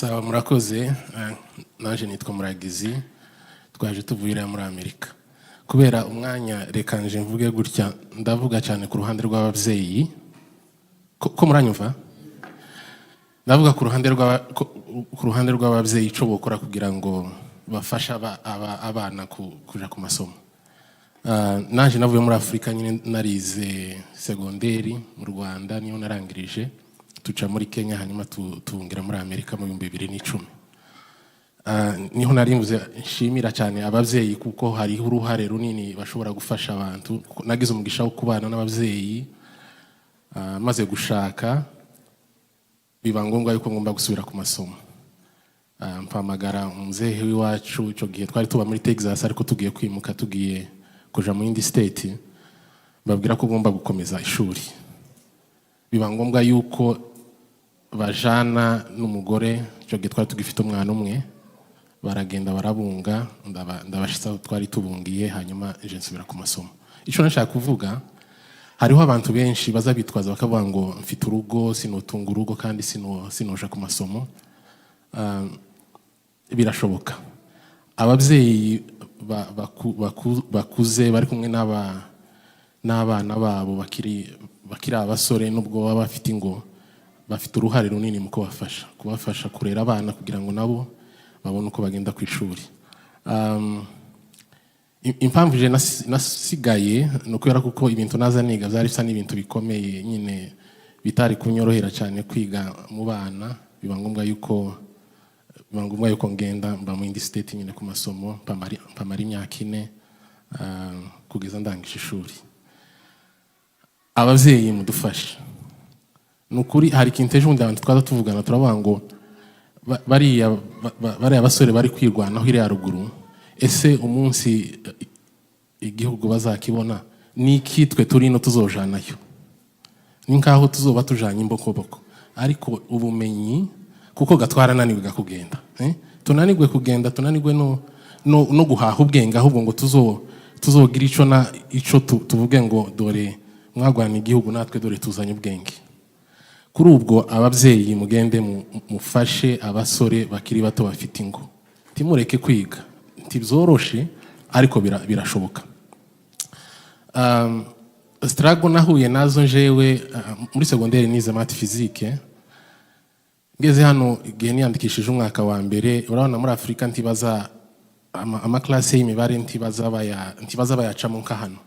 Sawa murakoze naje nitwa Muragizi twaje tuvuyira muri Amerika kubera umwanya reka nje mvuge gutya ndavuga cyane ku ruhande rw'abavyeyi ko muranyumva ndavuga ku ruhande rw'abavyeyi ico bokora kugira ngo bafasha abana kuja ku masomo. Naje navuye muri Afrika nyine narize segonderi mu Rwanda niyo narangirije tuca muri Kenya hanyuma tungira muri Amerika mu 2010. Niho narimvuze nshimira cyane abavyeyi kuko hari uruhare runini bashobora gufasha abantu. Nagize umugisha wo kubana n'abavyeyi maze gushaka biba ngombwa yuko ngomba gusubira ku masomo. Mpamagara umuzehe w'iwacu ico gihe twari tuba muri Texas ariko tugiye kwimuka tugiye kuja mu yindi state babwira ko ngomba gukomeza ishuri. Biba ngombwa yuko bajana n'umugore ico gihe twari tugifite umwana umwe baragenda barabunga ndabashitsa twari tubungiye hanyuma je nsubira ku masomo. Ico nashaka kuvuga hariho abantu benshi baza bitwaza bakavuga ngo mfite urugo sinotunga urugo kandi sinoja ku masomo. Birashoboka abavyeyi bakuze bari kumwe n'abana babo bakiri abasore nubwo baba bafite ingo bafite uruhare runini mu kubafasha kurera abana kugira ngo nabo babone uko bagenda ku ishuri. Impamvu je nasigaye no kubera kuko ibintu naza niga byari bisa n'ibintu bikomeye nyine bitari kunyorohera cyane kwiga mu bana. Biba ngombwa yuko ngenda mba mu indi state nyine ku masomo pamari imyaka 4 kugeza ndangije ishuri. Abavyeyi mudufashe nukuri hari ikintu ejo ndabandi twaza tuvugana turavuga ngo bariya basore bari kwirwanaho iri haruguru ese umunsi igihugu bazakibona niki twe turino tuzojanayo ninkaho tuzoba tujanye imbokoboko ariko ubumenyi kuko gatwara naniwe gakugenda tunanigwe kugenda tunanigwe no guhaha ubwenge ahubwo ngo tuzogira ico tuvuge ngo dore mwagwana igihugu natwe dore tuzanye ubwenge. Kuri ubwo abavyeyi mugende mufashe abasore bakiri bato bafite ingo timureke kwiga ntibyoroshe ariko birashoboka. Struggle nahuye nazo jewe muri segonderi nize math physique ngeze hano igihe niyandikishije umwaka wa mbere urabona muri Afrika ntibaza ama class y'imibare ntibaza bayacamo nka hano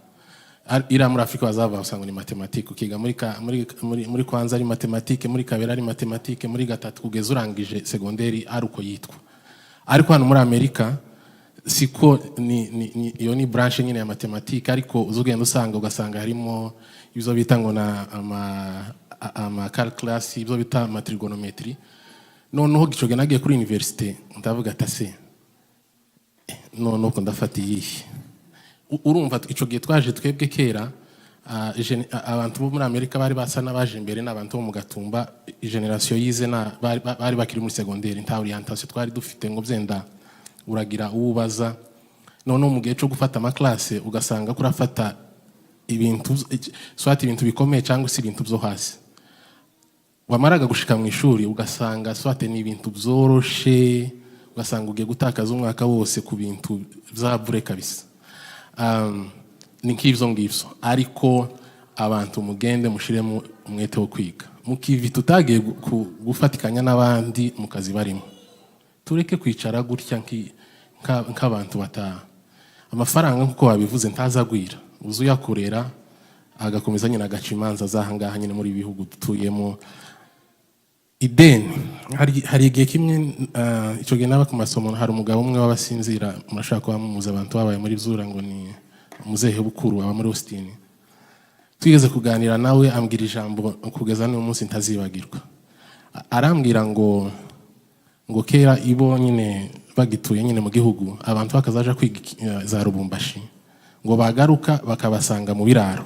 ira muri Afrika bazava usanga ni mathématique ukiga muri kwanza ari mathématique muri kabera ari mathématique muri gatatu kugeza urangije segonderi ari uko yitwa ariko hano muri Amerika siko iyo ni branche nyine ya mathématique ariko uzugenda ugasanga harimo ibyo bita ngo na ama calculus ibyo bita trigonometry noneho gicoge nagiye kuri university ndavuga atase noneho ko ndafata iyi urumva ico gihe twaje twebwe kera abantu bo muri Amerika bari basa nabaje imbere n'abantu bo mu Gatumba generation yize bari bakiri muri secondaire nta orientation twari dufite ngo byenda uragira ubaza none mu gihe cyo gufata ama classe ugasanga kurafata ibintu ibintu bikomeye cyangwa si ibintu byo hasi wamaraga gushika mu ishuri ugasanga swate ni ibintu byoroshe ugasanga ugiye gutakaza umwaka wose ku bintu byabure kabisa. Ni nk'ivyo ngivyo ariko abantu mugende mushiremo umwete wo kwiga mukivi tutagiye gufatikanya n'abandi mu kazi barimo tureke kwicara gutya nk'abantu amafaranga nkuko babivuze ntazagwira uzuyakorera agakomeza nyine agacimanza zahangaha nyine muri bihugu dutuyemo ideni hari igihe kimwe ico gihe naba ku masomo hari umugabo umwe w'abasinzira murashaka kubamuza abantu babaye muri Zura ngo ni umuzehe bukuru aba muri Austin twigeze kuganira nawe ambwira ijambo kugeza n'uyu munsi ntazibagirwa arambwira ngo kera ibo nyine bagituye nyine mu gihugu abantu bakazaja kwiga za Rubumbashi ngo bagaruka bakabasanga mu biraro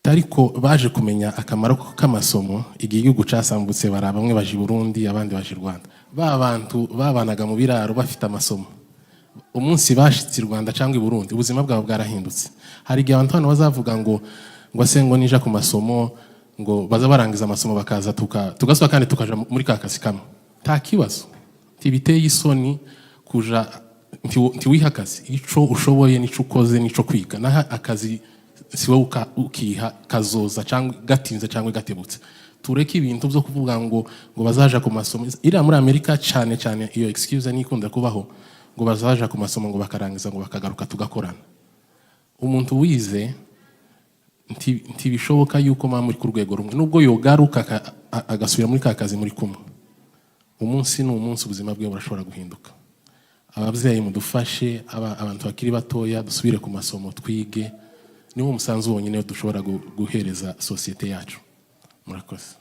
ariko baje kumenya akamaro k'amasomo igihe igihugu casambutse bara bamwe baje Burundi abandi baje Rwanda bantu babanaga mu biraro bafite amasomo umunsi bashitse Rwanda cyangwa i Burundi ubuzima bwabo bwarahindutse. Hari igihe abantu hano bazavuga ngo asengo nija ku masomo ngo baza barangiza amasomo bakaza tugasubira kandi tukaja muri ka kazi kamwe nta kibazo tibiteye isoni kuja ntiwiha akazi ico ushoboye nico ukoze nico kwiga naha akazi siwe ukiha kazoza cyangwa gatinze cyangwa gatebutse tureke ibintu byo kuvuga ngo bazaja ku masomo ira muri Amerika cyane cyane iyo excuse ni ikunda kubaho ngo bazaja ku masomo ngo bakarangiza ngo bakagaruka tugakorana umuntu wize ntibishoboka yuko muri ku rwego rumwe nubwo yogaruka agasubira muri ka kazi muri kumwe umunsi n'umunsi ubuzima bwe burashobora guhinduka ababyeyi mudufashe abantu bakiri batoya dusubire ku masomo twige niwo musanzu wonyine dushobora guhereza societe yacu murakoze